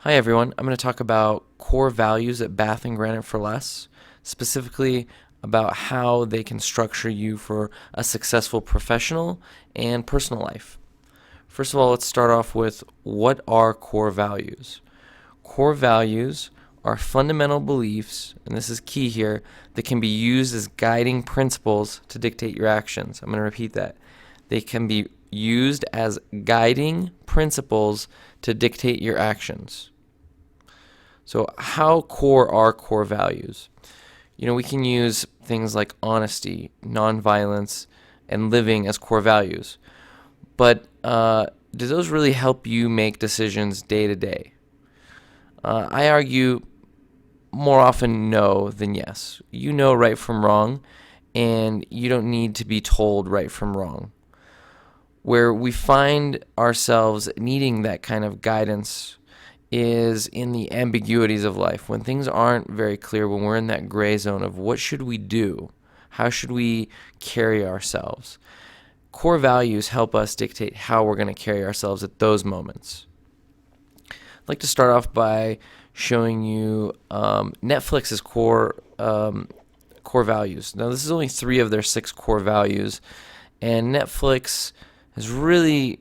Hi everyone, I'm going to talk about core values at Bath and Granite for Less, specifically about how they can structure you for a successful professional and personal life. First of all, let's start off with what are core values? Core values are fundamental beliefs, and this is key here, that can be used as guiding principles to dictate your actions. I'm going to repeat that. They can be used as guiding principles to dictate your actions. So how core are core values? We can use things like honesty, nonviolence, and living as core values. But do those really help you make decisions day to day? I argue more often no than yes. You know right from wrong, and you don't need to be told right from wrong. Where we find ourselves needing that kind of guidance is in the ambiguities of life, when things aren't very clear, when we're in that gray zone of what should we do? How should we carry ourselves? Core values help us dictate how we're going to carry ourselves at those moments. I'd like to start off by showing you Netflix's core values. Now, this is only 3 of their 6 core values, and Netflix has really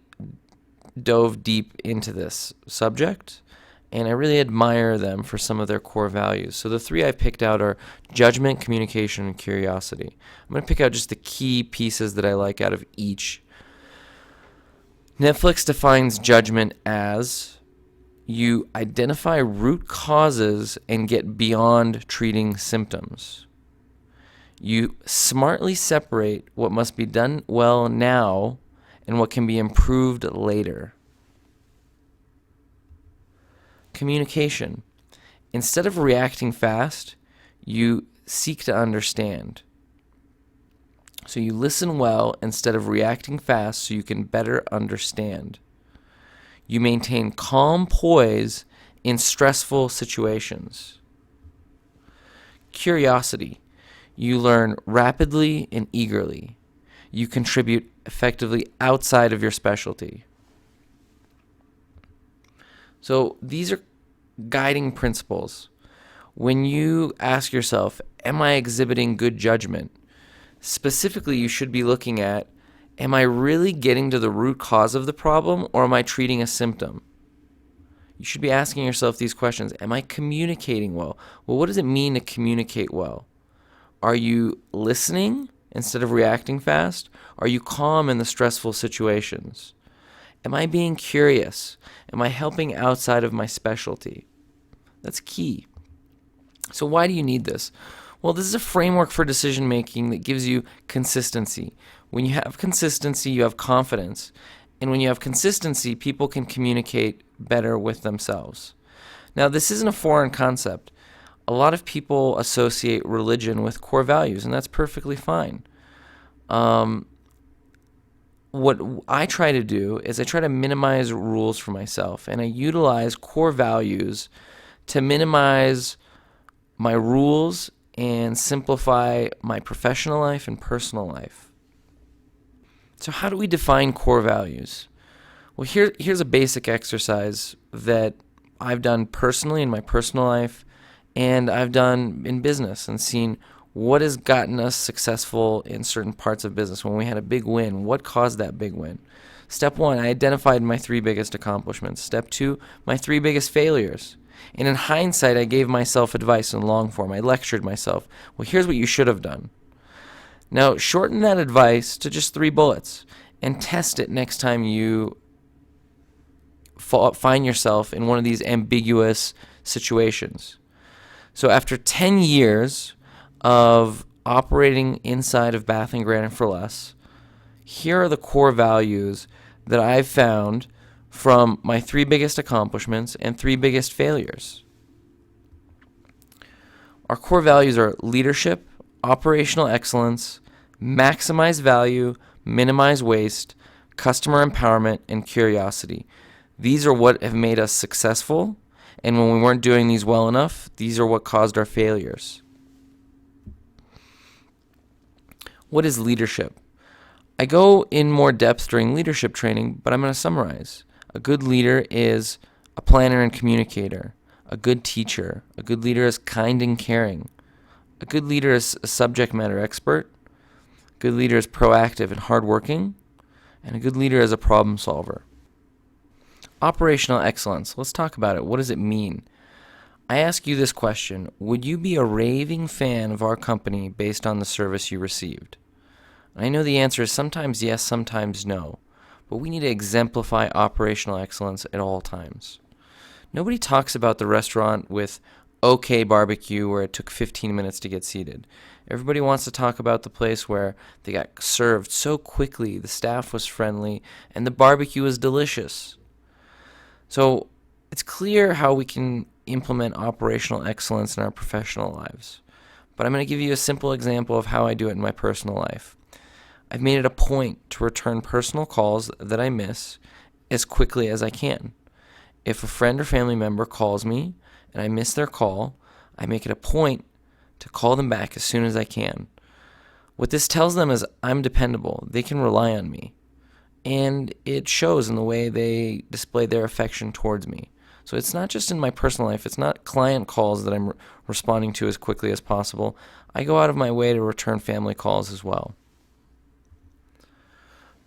dove deep into this subject, and I really admire them for some of their core values. So the 3 I picked out are judgment, communication, and curiosity. I'm going to pick out just the key pieces that I like out of each. Netflix defines judgment as you identify root causes and get beyond treating symptoms. You smartly separate what must be done well now and what can be improved later. Communication. Instead of reacting fast, you seek to understand. So you listen well instead of reacting fast so you can better understand. You maintain calm poise in stressful situations. Curiosity. You learn rapidly and eagerly. You contribute effectively outside of your specialty. So these are guiding principles. When you ask yourself, am I exhibiting good judgment? Specifically, you should be looking at, am I really getting to the root cause of the problem, or am I treating a symptom? You should be asking yourself these questions. Am I communicating well? Well, what does it mean to communicate well? Are you listening instead of reacting fast? Are you calm in the stressful situations? Am I being curious? Am I helping outside of my specialty? That's key. So why do you need this? Well, this is a framework for decision making that gives you consistency. When you have consistency, you have confidence. And when you have consistency, people can communicate better with themselves. Now, this isn't a foreign concept. A lot of people associate religion with core values, and that's perfectly fine. What I try to do is I try to minimize rules for myself, and I utilize core values to minimize my rules and simplify my professional life and personal life. So how do we define core values? Well, here's a basic exercise that I've done personally in my personal life, and I've done in business, and seen what has gotten us successful in certain parts of business. When we had a big win, what caused that big win? Step 1, I identified my 3 biggest accomplishments. Step 2, my 3 biggest failures. And in hindsight, I gave myself advice in long form. I lectured myself. Well, here's what you should have done. Now, shorten that advice to just 3 bullets and test it next time you find yourself in one of these ambiguous situations. So after 10 years of operating inside of Bath and Granite for Less, here are the core values that I've found from my 3 biggest accomplishments and 3 biggest failures. Our core values are leadership, operational excellence, maximize value, minimize waste, customer empowerment, and curiosity. These are what have made us successful, and when we weren't doing these well enough, these are what caused our failures. What is leadership? I go in more depth during leadership training, but I'm going to summarize. A good leader is a planner and communicator. A good teacher. A good leader is kind and caring. A good leader is a subject matter expert. A good leader is proactive and hardworking. And a good leader is a problem solver. Operational excellence. Let's talk about it. What does it mean? I ask you this question. Would you be a raving fan of our company based on the service you received? I know the answer is sometimes yes, sometimes no. But we need to exemplify operational excellence at all times. Nobody talks about the restaurant with okay barbecue where it took 15 minutes to get seated. Everybody wants to talk about the place where they got served so quickly, the staff was friendly, and the barbecue was delicious. So it's clear how we can implement operational excellence in our professional lives. But I'm going to give you a simple example of how I do it in my personal life. I've made it a point to return personal calls that I miss as quickly as I can. If a friend or family member calls me and I miss their call, I make it a point to call them back as soon as I can. What this tells them is I'm dependable. They can rely on me. And it shows in the way they display their affection towards me. So it's not just in my personal life. It's not client calls that I'm responding to as quickly as possible. I go out of my way to return family calls as well.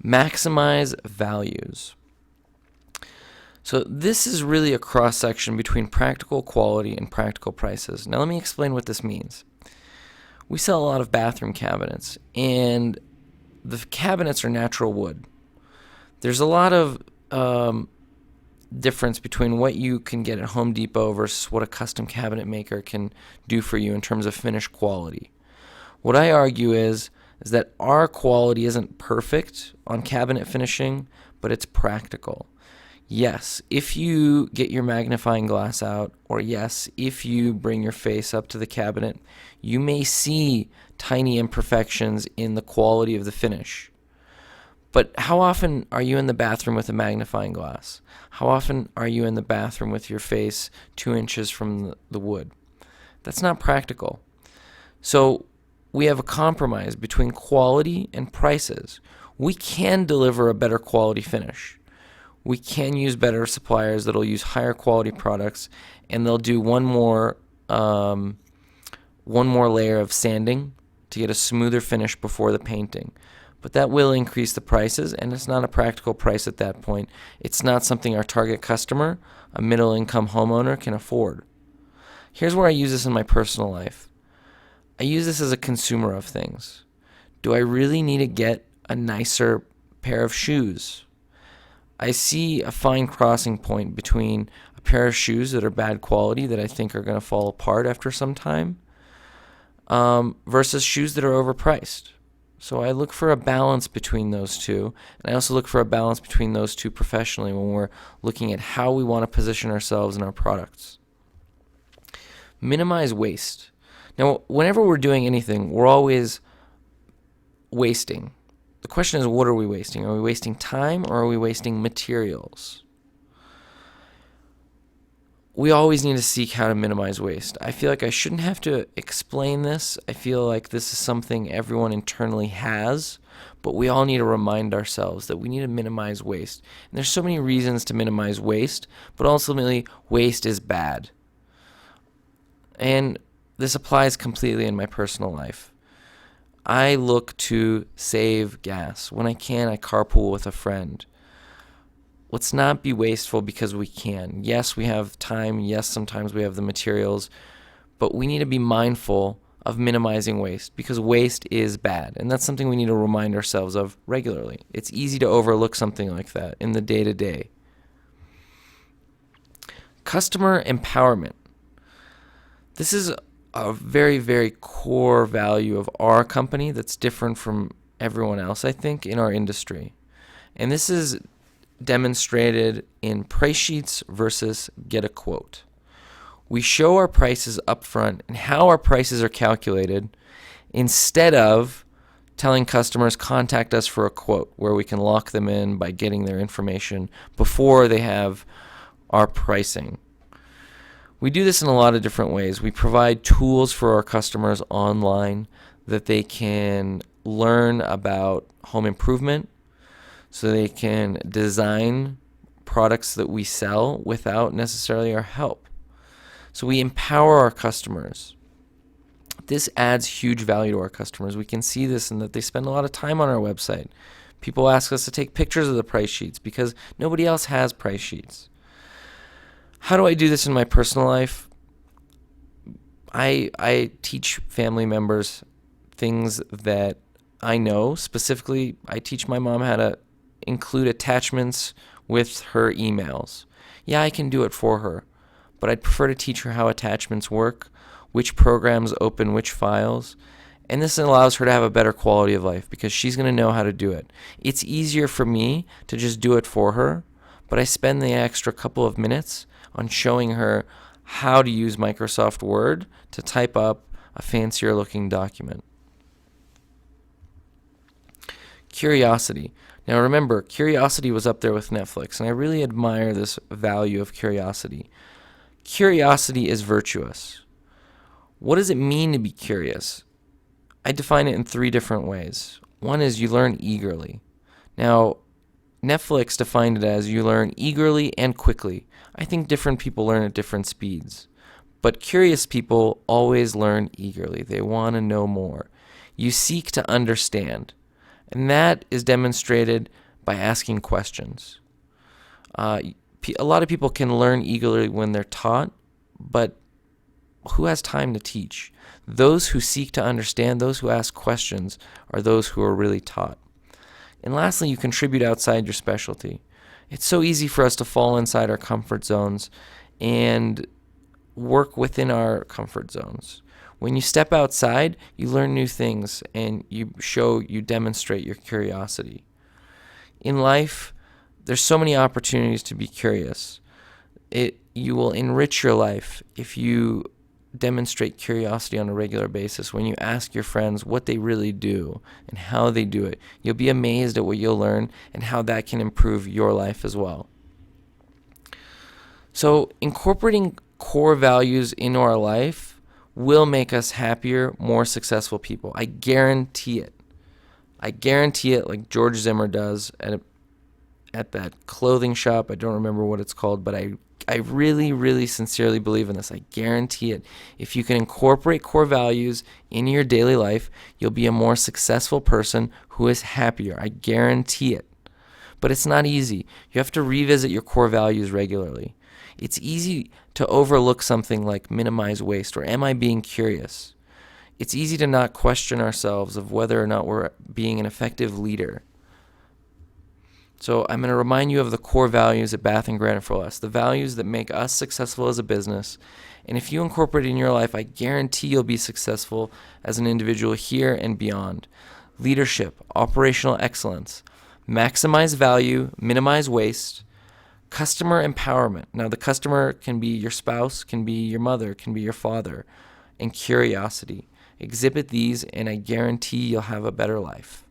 Maximize values. So this is really a cross-section between practical quality and practical prices. Now let me explain what this means. We sell a lot of bathroom cabinets, and the cabinets are natural wood. There's a lot of difference between what you can get at Home Depot versus what a custom cabinet maker can do for you in terms of finish quality. What I argue is that our quality isn't perfect on cabinet finishing, but it's practical. Yes, if you get your magnifying glass out, or yes, if you bring your face up to the cabinet, you may see tiny imperfections in the quality of the finish. But how often are you in the bathroom with a magnifying glass? How often are you in the bathroom with your face 2 inches from the wood? That's not practical. So we have a compromise between quality and prices. We can deliver a better quality finish. We can use better suppliers that'll use higher quality products, and they'll do one more layer of sanding to get a smoother finish before the painting. But that will increase the prices, and it's not a practical price at that point. It's not something our target customer, a middle-income homeowner, can afford. Here's where I use this in my personal life. I use this as a consumer of things. Do I really need to get a nicer pair of shoes? I see a fine crossing point between a pair of shoes that are bad quality that I think are going to fall apart after some time versus shoes that are overpriced. So I look for a balance between those two, and I also look for a balance between those two professionally when we're looking at how we want to position ourselves in our products. Minimize waste. Now, whenever we're doing anything, we're always wasting. The question is, what are we wasting? Are we wasting time, or are we wasting materials? We always need to seek how to minimize waste. I feel like I shouldn't have to explain this. I feel like this is something everyone internally has, but we all need to remind ourselves that we need to minimize waste. And there's so many reasons to minimize waste, but ultimately, waste is bad. And this applies completely in my personal life. I look to save gas. When I can, I carpool with a friend. Let's not be wasteful because we can. Yes, we have time. Yes, sometimes we have the materials. But we need to be mindful of minimizing waste because waste is bad. And that's something we need to remind ourselves of regularly. It's easy to overlook something like that in the day-to-day. Customer empowerment. This is a very, very core value of our company that's different from everyone else, I think, in our industry. And this is demonstrated in price sheets versus get a quote. We show our prices up front and how our prices are calculated instead of telling customers contact us for a quote where we can lock them in by getting their information before they have our pricing. We do this in a lot of different ways. We provide tools for our customers online that they can learn about home improvement, so they can design products that we sell without necessarily our help. So we empower our customers. This adds huge value to our customers. We can see this in that they spend a lot of time on our website. People ask us to take pictures of the price sheets because nobody else has price sheets. How do I do this in my personal life? I teach family members things that I know. Specifically, I teach my mom how to include attachments with her emails. Yeah, I can do it for her, but I'd prefer to teach her how attachments work, which programs open which files, and this allows her to have a better quality of life because she's going to know how to do it. It's easier for me to just do it for her, but I spend the extra couple of minutes on showing her how to use Microsoft Word to type up a fancier looking document. Curiosity. Now remember, Curiosity was up there with Netflix, and I really admire this value of curiosity. Curiosity is virtuous. What does it mean to be curious? I define it in 3 different ways. One is you learn eagerly. Now, Netflix defined it as you learn eagerly and quickly. I think different people learn at different speeds. But curious people always learn eagerly. They want to know more. You seek to understand. And that is demonstrated by asking questions. A lot of people can learn eagerly when they're taught, but who has time to teach? Those who seek to understand, those who ask questions, are those who are really taught. And lastly, you contribute outside your specialty. It's so easy for us to fall inside our comfort zones and work within our comfort zones. When you step outside, you learn new things and you demonstrate your curiosity. In life, there's so many opportunities to be curious. You will enrich your life if you demonstrate curiosity on a regular basis. When you ask your friends what they really do and how they do it, you'll be amazed at what you'll learn and how that can improve your life as well. So incorporating core values into our life will make us happier, more successful people. I guarantee it. I guarantee it, like George Zimmer does at that clothing shop. I don't remember what it's called, but I really, really sincerely believe in this. I guarantee it. If you can incorporate core values in your daily life, you'll be a more successful person who is happier. I guarantee it. But it's not easy. You have to revisit your core values regularly. It's easy to overlook something like minimize waste or am I being curious? It's easy to not question ourselves of whether or not we're being an effective leader. So I'm going to remind you of the core values at Bath and Granite for Less, the values that make us successful as a business. And if you incorporate it in your life, I guarantee you'll be successful as an individual here and beyond. Leadership, operational excellence, maximize value, minimize waste, customer empowerment. Now, the customer can be your spouse, can be your mother, can be your father, and curiosity. Exhibit these, and I guarantee you'll have a better life.